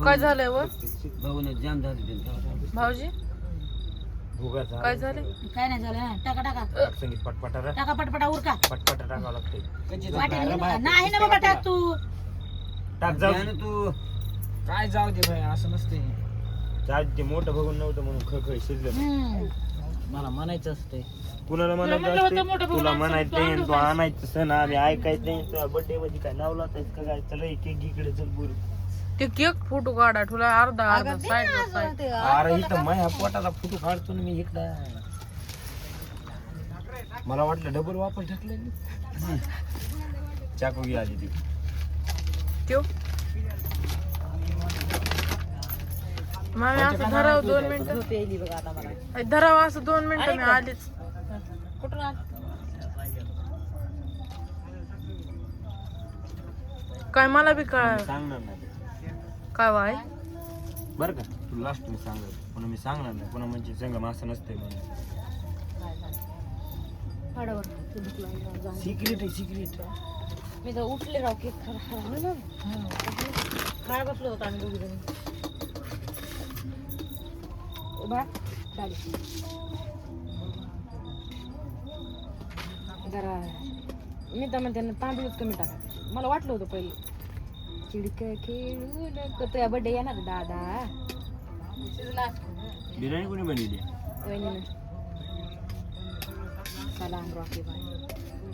काय झालंय वर भाऊन जाम झाले भाऊजी भुगाचा काय झाले काय नाही झालं टाका टाका संगीत पटपटा टाका पटपटा उरका पटपटा टाकावं लागतंय वाटेल नाही ना बाबा टाक तू टाक जाऊ तू काय जाऊ दे भाई असं नसते ते मोठं बघून नव्हतं म्हणून खळ शिजलं मला म्हणायचं असते कुणाला म्हणायचं असते तुला म्हणायचं नाही तू आणायचं सण आम्ही ऐकायचं नाही तुला बर्थडे मध्ये काय नाव लावतायच का काय चल केक इकडे चल बोलू ते केक फोटो काढा ठुला अर्धा अर्धा साईड अरे इथं माझ्या पोटाचा फोटो काढतो ना मी इकडं मला वाटलं डबल वापर टाकले चाकू घे आली ती त्यो मामी असं धराव 2 मिनिटं धराव असं 2 मिनिटं मी आलीच कुठून आली? काय मला बी कळ सांगणार नाही काय वाय बरं का तू लास्ट मी सांगणार पुन्हा मी सांगणार नाही पुन्हा म्हणजे संगम असं नसतंय म्हणून सिक्रेट आहे सिक्रेट मी तर उठले राव केक काय बसलो होतो आम्ही दोघी जणी जरा मी तर म्हणते तांदूळच कमी टाका मला वाटलं होतं पहिले चिडक खेळू नको तुझ्या बर्थडे येणार दादा बिर्याणी कोणी बनवली वहिनीनं सलाम रॉकी बाय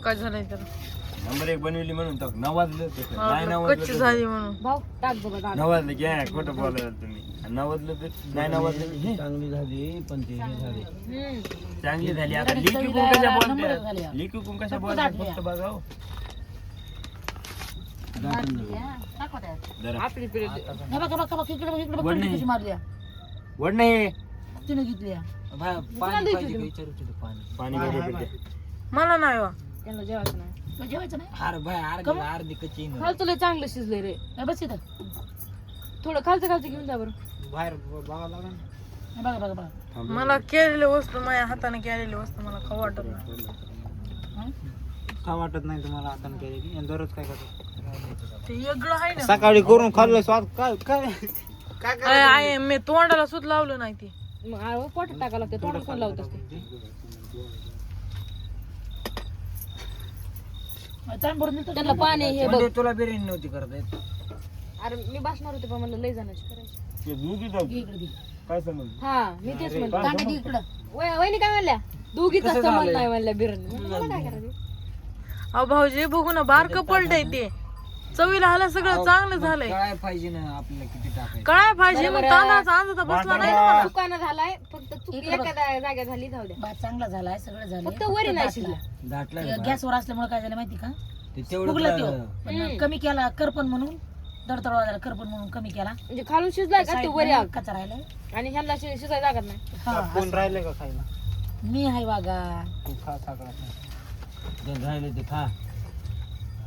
काय झालंय तर नंबर 1 बनवली म्हणून तर 9 वाजलं होतं. नाही 9 कच्ची झाली म्हणून भाऊ टाक बघा दादा 9 वाजले की खोटं बोलायला तुम्ही 9 वाजलं तर नाही 9 वाजलं की चांगली झाली पण ते हे झाले चांगली झाली आता लिकी कोण कशा बोलतात लिकी कोण कशा बोलतात फक्त बघा हो. जरा आपली पिढी हे बघा बघा बघा इकडे इकडे वड नाही. कशी मारली वड नाही तिने घेतली पाणी पाहिजे का विचारू तुझं पाणी पाणी वगैरे पिते. मला नाही वा त्यांना जेवायचं नाही तुला जेवायचं नाही हार भाई अर्धी कच्ची खाल तुला चांगलं शिजले रे बस इथं थोडं खालचं घेऊन जा बरं बाहेर बघावं लागेल हे बघा बघा बघा मला केलेली वस्तू माझ्या हाताने केलेली वस्तू मला खाऊ वाटत नाही का वाटत नाही तुम्हाला आता केली आणि दररोज काय करतो ते वेगळं आहे ना सकाळी करून खाल्लं स्वाद काय काय आहे मी तोंडाला सुद्धा लावलं नाही ते मग पोटात टाकावं लागतं तोंडात कोण लावत असते त्यांना पाणी हे बघ तुला बिर्याणी नव्हती करता येत अरे मी बसणार होते पण मला लय जाण्याची करायची ते दूध जाऊ काय समज हा मी तेच म्हणतो वहिनी काय म्हणल्या दोघीचा संबंध नाही म्हणल्या बिर्याणी मला काय करायचं अहो भाऊजी बघू ना बारक पलटय ते चवीला आलं सगळं चांगलं झालंय काय पाहिजे ना आपल्याला किती टाकायचं काय पाहिजे मग तांदळाचा अंदाज बसला नाही ना मला. चुकाना झालाय फक्त चूक एका जागा झाली जाऊ द्या भात चांगला झालाय सगळं झालं फक्त वरी नाही शिजला दाटलं गॅसवर असल्यामुळे काय झालं माहिती का ते फुगला त्यो तेवढं पण कमी केला करपण म्हणून दडतड वाजायला करपण म्हणून कमी केला म्हणजे खालून शिजलाय का तो वरी आग कच्चा राहिलाय आणि ह्यांना शिजायला लागत नाही हा, कोण राहिले का खायला मी हाय वागा तू खा सगळा जे राहिले ते खा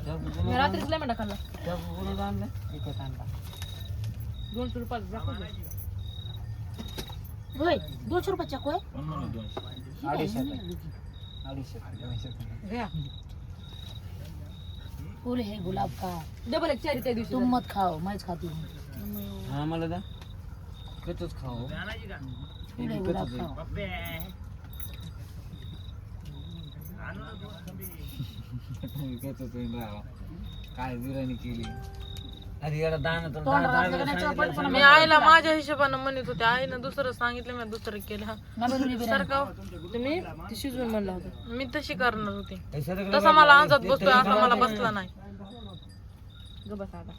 मी रात्रीच लय म्हणता खाल्ला त्या कोणी आणलं विकत आणला 200 रुपयाला दाखवलं. होय 200 रुपये चको आहे कोण म्हणलं 200 250 घ्या फूल है गुलाब का डबल एक चारी त्या दिवशी तुम मत खाओ मैं खाती हूँ हा मला दा कचच खाऊ फूल है गुलाब खाओ काय बिर्याणी केली अरे याला मी आईला माझ्या हिशोबानं म्हणत होते आईनं दुसरं सांगितलं मी दुसरं केलं सारखं तुम्ही ते शिजवून म्हणला होता मी तशी करणार होते तसा मला अंदाज बसतोय असा मला बसला नाही ग बसा आता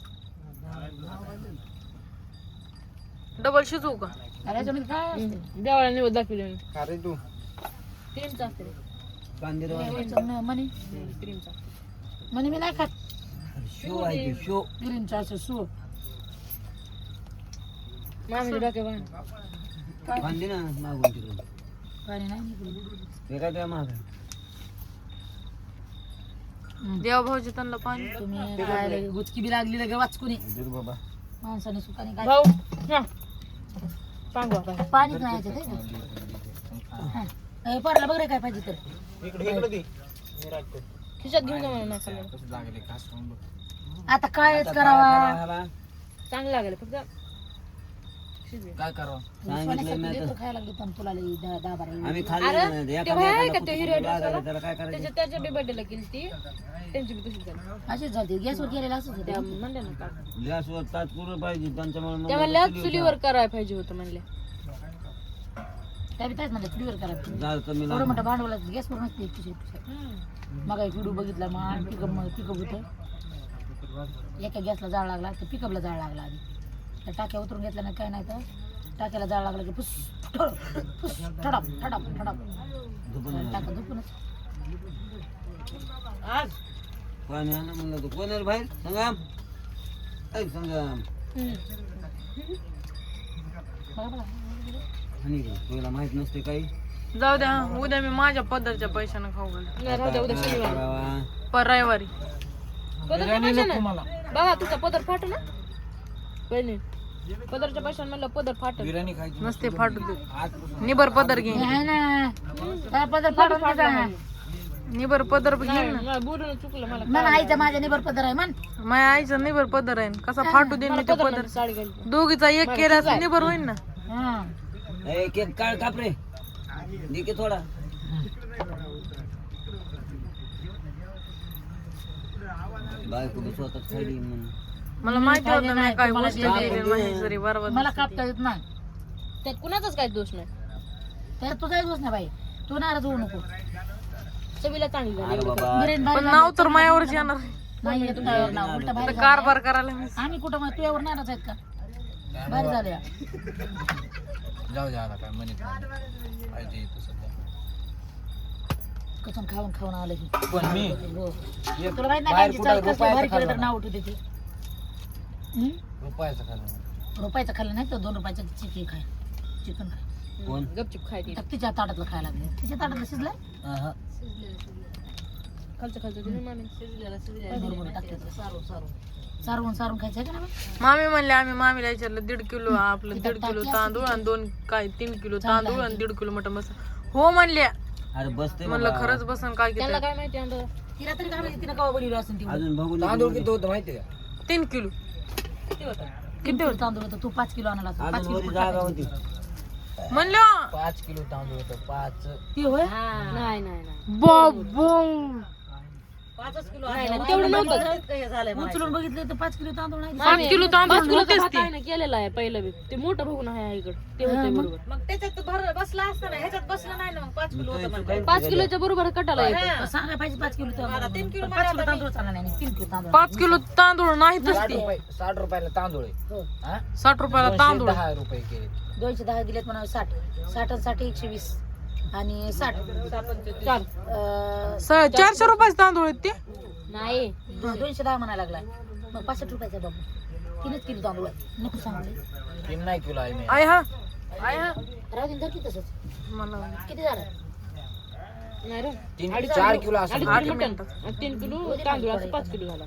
डबल शिजवू का अरे तुम्ही काय असते देवाला निवड दाखवली मी अरे तू क्रीमचा असते रे कांदे मनी क्रीमचा मनी मी नाही खात शो आहे शो ग्रीनचा असं सू मामी डोके बाण कांदे ना मागून तिकडून पाणी नाही निघलं. ते काय त्या माग देवा भाऊजी त्यांना पाणी तुम्ही काय गुचकी बी लागली लगे वाचकुनी बाबा माणसाने सुकाने काय भाऊ हा सांगू आता पाणीच नाही याच्यात आहे ना हे परला बघ रे काय पाहिजे तर इकडे दे खिशात घेऊन जा म्हणून नका लागले खास खाऊन बघ आता कायच करावा चांगलं लागेल फक्त काय करावं लेकरं खायला लागली पण तुला लई 10-12 आम्ही ते बाई आहे का ते हिरो त्याला काय करायचं त्याच्या बर्थडेला केली ती त्यांची बी तशीच झाली असेच झाले गॅसवर गेलेला असंच त्या होतं म्हणल्या ना का गॅसवर तात्पुरं पाहिजे त्यांच्यामुळे त्या म्हणल्या चुलीवर करायला पाहिजे होतं म्हणल्या त्या बी त्याच म्हणजे चुलीवर करायचं जाळ कमी एवढं मोठं भांडवला गॅसवर नसते मग एक व्हिडिओ बघितला मग पिकअप होतं एका गॅसला जाळ लागला तर पिकअपला जाळ लागला आधी त्या टाक्या उतरून घेतल्या ना काय नाही तर टाक्याला जाळ लागला की फुस फुस ठडप ठडप ठडप टाका दुपूनच पाणी आणा म्हणलं तर कोण आहे रे बाहेर संगम ऐक संगम बघा बघा आणि तुला माहित नसते काही जाऊ द्या उद्या मी माझ्या पदरच्या पैशानं खाऊ घाल राहू द्या उद्या शनिवार करावा? पर रविवारी पदरच्या पैशानं बघा तुझा पदर फाटू ना बहिणी पदरच्या पैशानं म्हणलं पदर फाट बिर्याणी खायची नसते फाटू दे निबर पदर घे आहे ना काय पदर फाडून टाका. निबर पदर घे ना बोलून चुकलं मला मन आईचा माझ्या निबर पदर आहे मन माझ्या आईचा निबर पदर आहे कसा फाटू दे मी ते पदर साडी घालली दोघीचा एक केला निबर होईल ना हा ए केक काढ कापरे दे की थोडा बायको बी स्वतःच खाली म्हणून मला माहिती होतं मी काय गोष्ट केली नाही जरी बरोबर मला कापता येत नाही त्यात कुणाचाच काही दोष नाही त्यात तुझा दोष नाही बाई तू नाराज होऊ नको चवीला चांगली झाली अरे बाबा बिर्याणी पण भारी नाव तर मायावरच येणार नाही येत तुझ्यावर नाव उलटा तर भारी कारभार करायला मी आम्ही कुठं मग तुझ्यावर नाराज आहेत का भारी झाल्या जाऊ द्या आता काय म्हणत नाही पाहिजे इथं सध्या कसं खाऊन खाऊन आलं की पण मी हो. तुला माहित नाही काय कसलं भारी केलं तर नाव उठवते ते रुपयाचं खाल्लं रुपयाचं खाल्लं नाही तर 2 रुपयाचं चिकन खाय कोण गपचूप खायची तर तिच्या ताटातलं खायला लागले तिच्या ताटातलं शिजलंय अहं. खालचं खालचं दिलं मामी बरोबर टाकते सारवून सारवून खायचं आहे का ना मामी म्हणले आम्ही मामीला विचारलं 1.5 किलो आपलं 1.5 किलो तांदूळ आणि 3 किलो तांदूळ आणि 1.5 किलो मटन मसाला हो म्हणल्या अरे बसते म्हणलं खरंच बसन काय त्यांना किती काय माहिती अंदाज तिला तरी काय माहिती तिनं कवा बनवलं असेल ती अजून बघू तांदूळ किती होतं माहिती 3 किलो किती तांदूळ होतं तू 5 किलो आणला असेल 5 अजून किलो वरी जागा होती म्हणलं 5 किलो तांदूळ होतं 5 ती होय नाही नाही नाही बाबू 5 किलो नाही, नाही, तेवढं नव्हतं उचलून बघितलं तर 5 किलो तांदूळ नाही 5 किलो तांदूळ 5 किलोचा नव्हतेच भात ते आहे ना केलेला आहे पहिलं बी ते मोठं बघून आहे इकडे ते होते बरोबर मग त्याच्यात भर बसला असता ना ह्याच्यात बसला नाही ना मग 5 किलो होतं 5 किलोच्या बरोबर कटाला येतो सांगा पाहिजे 5 किलो तांदूळ 3 किलो 5 किलो तांदूळ चालला नाही 3 किलो तांदूळ 5 किलो तांदूळ नाहीतच ते 60 रुपयाला तांदूळ आहे 60 रुपयाला तांदूळ 10 रुपये केले 210 दिलेत म्हणा 60 60 आणि 60 120 आणि 60 चाल 400 रुपयाचे तांदूळ आहेत ते नाही 210 म्हणायला लागलाय मग 65 रुपयाचा बाबू 3 किलो तांदूळ आहे नको सांगले 3 नाही किलो आहे मी आय हा राहू दे की तसंच मला किती झालं नाही रे 4 किलो असं 8 मिनिटात 3 किलो तांदूळ असं 5 किलो झाला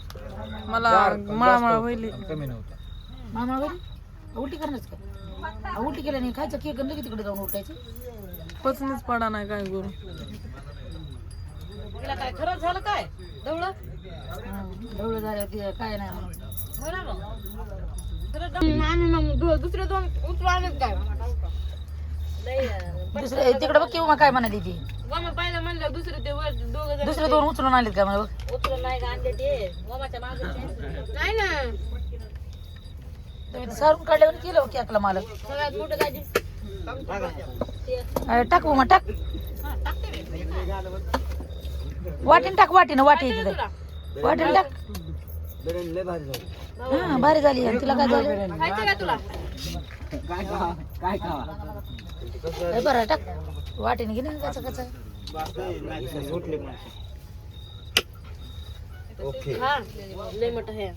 मला मळमळ होईल कमी नव्हतं मामा वगैरे उलटी करणारच का उलटी केलं नाही खायचं केक लगेच तिकडे जाऊन उलटायचं पचनीच पडा नाही काय करू तिला काय खरंच झालं काय ढवळं ढवळं झालं ते काय नाही आम्ही मग दुसरे 2 उचलू आणत काय दुसरे तिकडे बघ किंवा काय म्हणाली ती मग पहिलं म्हणलं दुसरे ते वर दोघं जण दुसरे 2 उचलून आणलेत का मला बघ उचलून नाही का आणले ते मामाच्या मागे नाही ना तुम्ही सारून काढल्यावर केलं केकला मालक सगळ्यात मोठं दाजी टाक मग टाक वाटीन टाक वाटीनं वाटी तिथे वाटीन टाक बिर्याणी लय भारी झाली हा भारी झाली आणि तिला काय झालं खायचं का तुला काय खावा हे बरं टाक वाटीने घे ना कसं कसं ओके हा लय मोठं हे